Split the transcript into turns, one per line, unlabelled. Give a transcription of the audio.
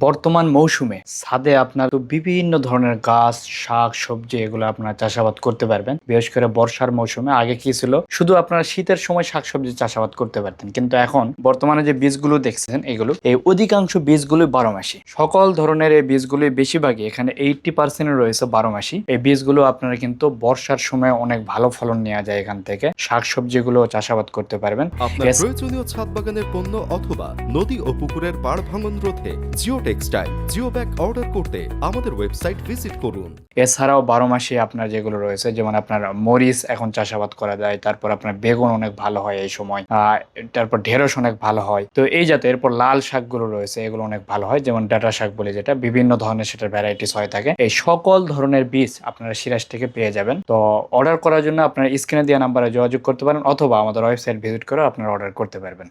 বর্তমান মৌসুমে ছাদে আপনার তো বিভিন্ন ধরনের গাছ, শাক, সবজি এগুলো আপনারা চাষাবাদ করতে পারবেন। বিশেষ করে বর্ষার মৌসুমে আগে কি ছিল, শুধু আপনারা শীতের সময় শাকসবজি চাষাবাদ করতে পারতেন, কিন্তু এখন বর্তমানে যে বীজগুলো দেখছেন এগুলো এই অধিকাংশ বীজগুলো 12 মাসি। সকল ধরনের এই বীজগুলি বেশিরভাগই এখানে 80% রয়েছে 12 মাসি। এই বীজগুলো আপনারা কিন্তু বর্ষার সময় অনেক ভালো ফলন নেওয়া যায়, এখান থেকে শাকসবজিগুলো চাষাবাদ করতে পারবেন।
আপনার প্রয়োজনীয় ছাদ বাগানের পণ্য অথবা নদী ও পুকুরের পাড় ভাঙন রোধে geo textile geo bag order করতে আমাদের ওয়েবসাইট ভিজিট করুন।
এছাড়াও 12 মাসে আপনার যেগুলো রয়েছে, যেমন আপনার মরিচ এখন চাষাবাদ করা যায়, তারপর আপনার বেগুন অনেক ভালো হয় এই সময়, তারপর ঢেঁড়স অনেক ভালো হয়। তো এই জাতীয় এরপর লাল শাকগুলো রয়েছে, এগুলো অনেক ভালো হয়, যেমন ডাঁটা শাক বলে, যেটা বিভিন্ন ধরনের সেটার ভ্যারাইটিস হয়ে থাকে। এই সকল ধরনের বীজ আপনারা সিরাজ থেকে পেয়ে যাবেন। তো অর্ডার করার জন্য আপনারা স্ক্রিনে দেওয়া নাম্বারে যোগাযোগ করতে পারেন, অথবা আমাদের ওয়েবসাইট ভিজিট করে আপনারা অর্ডার করতে পারবেন।